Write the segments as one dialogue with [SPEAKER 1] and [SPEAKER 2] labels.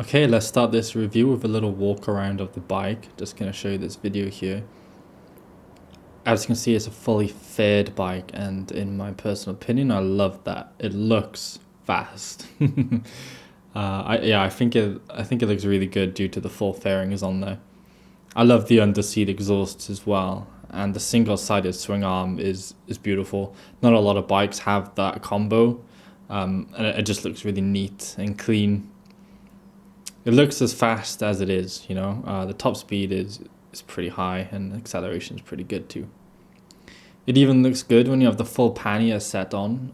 [SPEAKER 1] Okay, let's start this review with a little walk around of the bike. Just gonna show you this video here. As you can see, it's a fully faired bike, and in my personal opinion, I love that. It looks fast. I think it looks really good due to the full fairing is on there. I love the underseat exhausts as well, and the single-sided swing arm is beautiful. Not a lot of bikes have that combo, and it just looks really neat and clean. It looks as fast as it is, you know. The top speed is pretty high, and acceleration is pretty good too. It even looks good when you have the full pannier set on.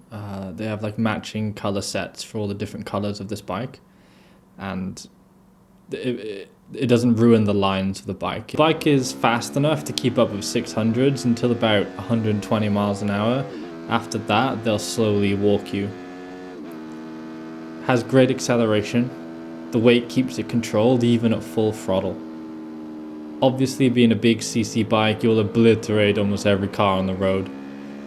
[SPEAKER 1] They have like matching color sets for all the different colors of this bike, and it doesn't ruin the lines of the bike. The bike is fast enough to keep up with 600s until about 120 miles an hour. After that, they'll slowly walk you. Has great acceleration. The weight keeps it controlled even at full throttle. Obviously, being a big CC bike, you'll obliterate almost every car on the road.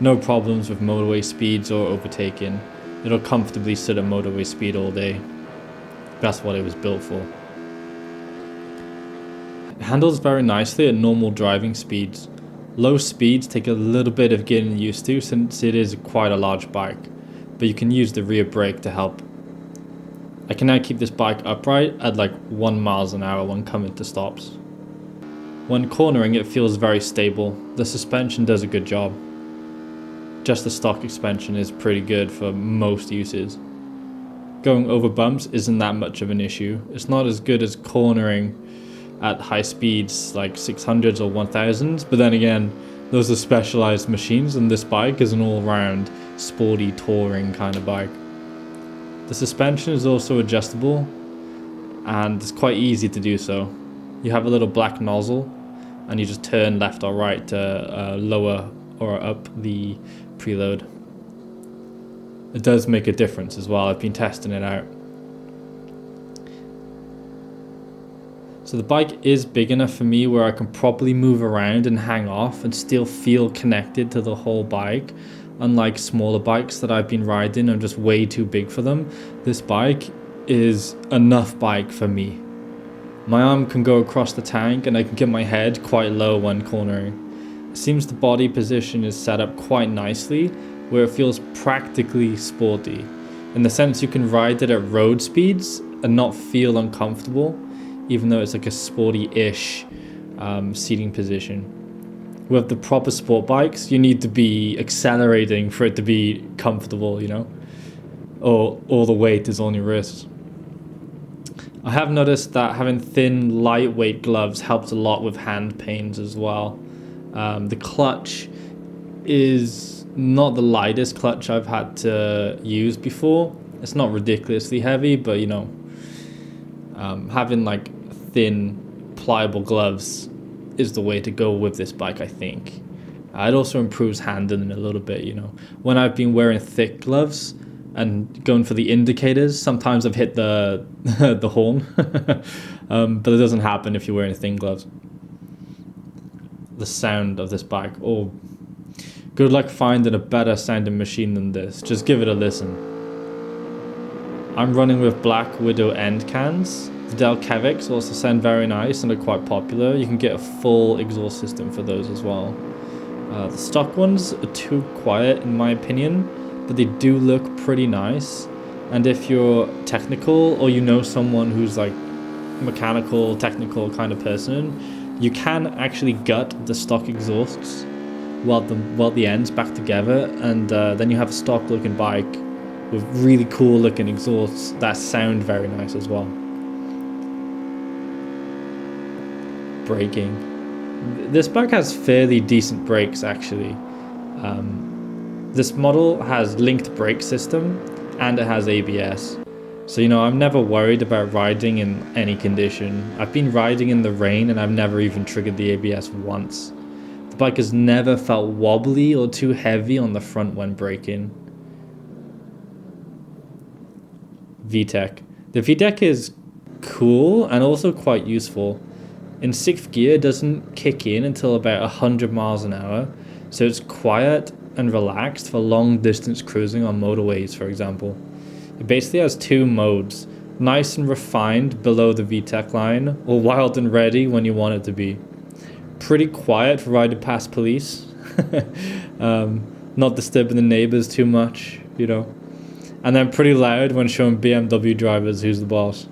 [SPEAKER 1] No problems with motorway speeds or overtaking. It'll comfortably sit at motorway speed all day. That's what it was built for. It handles very nicely at normal driving speeds. Low speeds take a little bit of getting used to since it is quite a large bike, but you can use the rear brake to help. I can now keep this bike upright at like 1 mile an hour when coming to stops. When cornering, it feels very stable. The suspension does a good job. Just the stock suspension is pretty good for most uses. Going over bumps isn't that much of an issue. It's not as good as cornering at high speeds like 600s or 1000s, but then again, those are specialized machines, and this bike is an all-round sporty touring kind of bike. The suspension is also adjustable, and it's quite easy to do so. You have a little black nozzle, and you just turn left or right to lower or up the preload. It does make a difference as well. I've been testing it out. So the bike is big enough for me where I can properly move around and hang off and still feel connected to the whole bike. Unlike smaller bikes that I've been riding, I'm just way too big for them. This bike is enough bike for me. My arm can go across the tank, and I can get my head quite low when cornering. It seems the body position is set up quite nicely, where it feels practically sporty. In the sense you can ride it at road speeds and not feel uncomfortable, even though it's like a sporty-ish seating position. With the proper sport bikes, you need to be accelerating for it to be comfortable, you know, or all the weight is on your wrists. I have noticed that having thin, lightweight gloves helps a lot with hand pains as well. The clutch is not the lightest clutch I've had to use before. It's not ridiculously heavy, but you know, having like thin, pliable gloves is the way to go with this bike, I think. It also improves handling a little bit, you know. When I've been wearing thick gloves and going for the indicators, sometimes I've hit the the horn, but it doesn't happen if you're wearing thin gloves. The sound of this bike, oh, good luck finding a better sounding machine than this. Just give it a listen. I'm running with Black Widow end cans. The Delkevics also sound very nice and are quite popular. You can get a full exhaust system for those as well. The stock ones are too quiet in my opinion, but they do look pretty nice. And if you're technical, or you know someone who's like mechanical, technical kind of person, you can actually gut the stock exhausts, weld the ends back together, and then you have a stock looking bike with really cool looking exhausts that sound very nice as well. Braking. This bike has fairly decent brakes actually. This model has linked brake system, and it has ABS. So, you know, I'm never worried about riding in any condition. I've been riding in the rain and I've never even triggered the ABS once. The bike has never felt wobbly or too heavy on the front when braking. VTEC. The VTEC is cool and also quite useful. In 6th gear, it doesn't kick in until about 100 miles an hour, so it's quiet and relaxed for long distance cruising on motorways, for example. It basically has two modes. Nice and refined below the VTEC line, or wild and ready when you want it to be. Pretty quiet for riding past police. Not disturbing the neighbors too much, you know. And then pretty loud when showing BMW drivers who's the boss.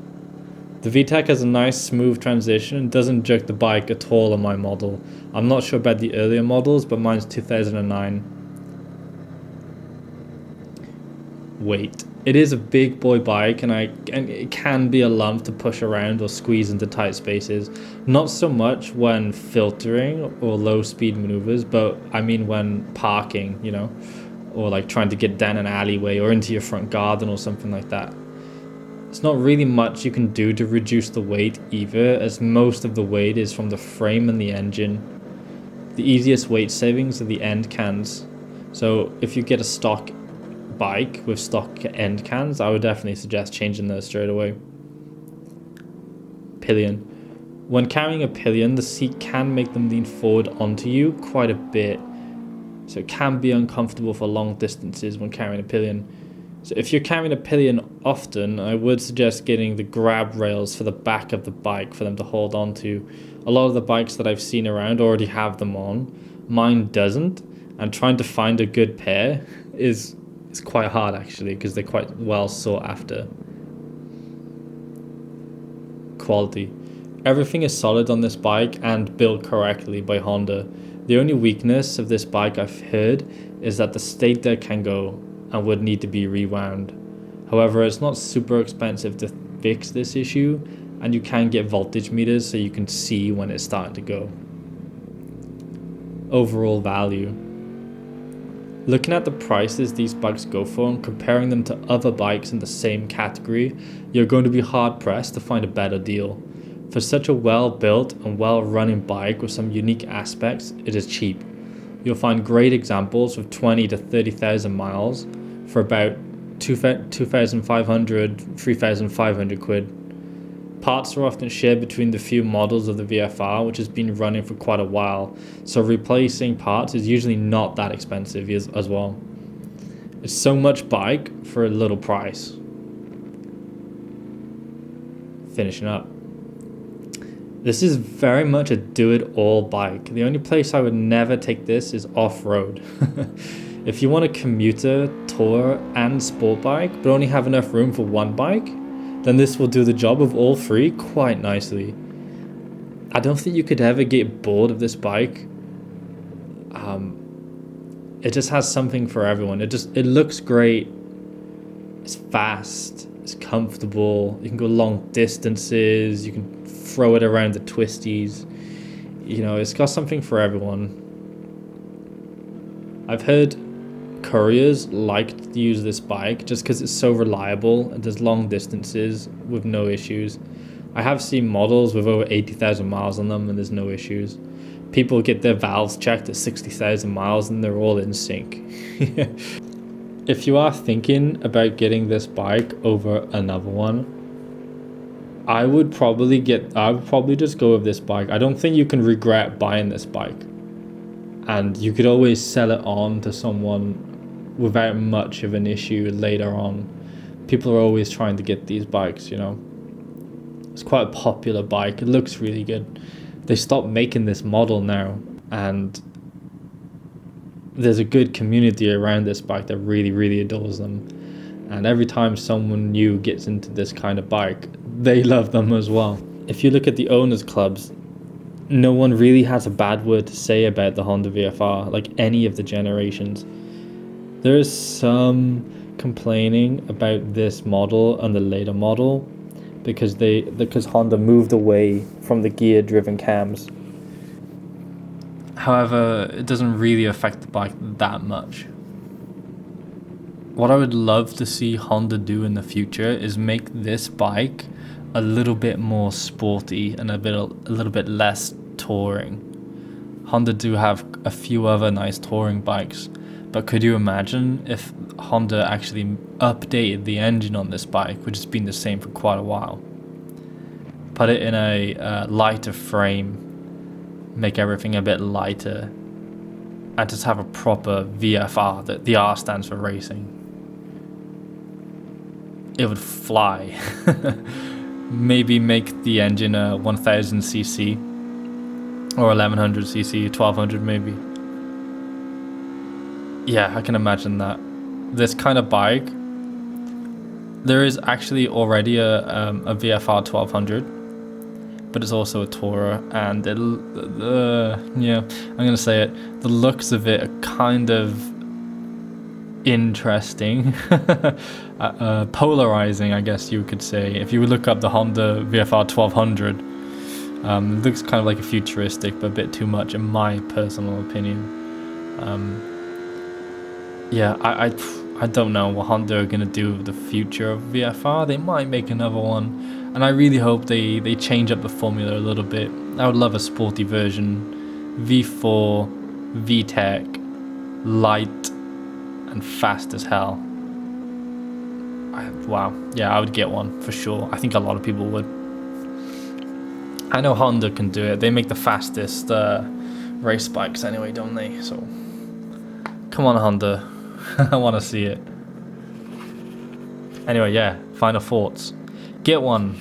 [SPEAKER 1] The VTEC has a nice smooth transition and doesn't jerk the bike at all on my model. I'm not sure about the earlier models, but mine's 2009. Weight. It is a big boy bike, and it can be a lump to push around or squeeze into tight spaces. Not so much when filtering or low speed maneuvers, but I mean when parking, you know, or like trying to get down an alleyway or into your front garden or something like that. It's not really much you can do to reduce the weight either, as most of the weight is from the frame and the engine. The easiest weight savings are the end cans. So if you get a stock bike with stock end cans, I would definitely suggest changing those straight away. Pillion. When carrying a pillion, the seat can make them lean forward onto you quite a bit, so it can be uncomfortable for long distances when carrying a pillion. So if you're carrying a pillion often, I would suggest getting the grab rails for the back of the bike for them to hold on to. A lot of the bikes that I've seen around already have them on. Mine doesn't, and trying to find a good pair is quite hard actually, because they're quite well sought after. Quality. Everything is solid on this bike and built correctly by Honda. The only weakness of this bike I've heard is that the stator can go and would need to be rewound. However, it's not super expensive to fix this issue, and you can get voltage meters so you can see when it's starting to go. Overall value. Looking at the prices these bikes go for and comparing them to other bikes in the same category, you're going to be hard pressed to find a better deal. For such a well-built and well-running bike with some unique aspects, it is cheap. You'll find great examples with 20 to 30,000 miles for about 2,500, 3,500 quid. Parts are often shared between the few models of the VFR, which has been running for quite a while, so replacing parts is usually not that expensive as well. It's so much bike for a little price. Finishing up. This is very much a do-it-all bike. The only place I would never take this is off-road. If you want a commuter, tour, and sport bike, but only have enough room for one bike, then this will do the job of all three quite nicely. I don't think you could ever get bored of this bike. It just has something for everyone. It looks great. It's fast. It's comfortable. You can go long distances. You can throw it around the twisties. You know, it's got something for everyone. I've heard couriers like to use this bike just because it's so reliable and does long distances with no issues. I have seen models with over 80,000 miles on them and there's no issues. People get their valves checked at 60,000 miles and they're all in sync. If you are thinking about getting this bike over another one, I would probably just go with this bike. I don't think you can regret buying this bike. And you could always sell it on to someone without much of an issue later on. People are always trying to get these bikes, you know. It's quite a popular bike. It looks really good. They stopped making this model now, and there's a good community around this bike that really, really adores them. And every time someone new gets into this kind of bike, they love them as well. If you look at the owners clubs, no one really has a bad word to say about the Honda VFR, like any of the generations. There is some complaining about this model and the later model because Honda moved away from the gear-driven cams. However, it doesn't really affect the bike that much. What I would love to see Honda do in the future is make this bike a little bit more sporty and a little bit less touring. Honda do have a few other nice touring bikes, but could you imagine if Honda actually updated the engine on this bike, which has been the same for quite a while, put it in a lighter frame, make everything a bit lighter, and just have a proper VFR, that the R stands for racing. it would fly. Maybe make the engine a 1000cc or 1100cc, 1200 maybe. Yeah, I can imagine that. This kind of bike, there is actually already a VFR 1200, but it's also a tourer, and yeah, I'm gonna say it. The looks of it are kind of interesting, polarizing, I guess you could say. If you would look up the Honda VFR 1200, it looks kind of like a futuristic, but a bit too much in my personal opinion. Yeah, I don't know what Honda are gonna do with the future of VFR. They might make another one, and I really hope they change up the formula a little bit. I would love a sporty version, V4, VTEC, light, and fast as hell. Wow, yeah, I would get one for sure. I think a lot of people would. I know Honda can do it. They make the fastest race bikes anyway, don't they? So, come on, Honda. I want to see it. Anyway, yeah, final thoughts. Get one.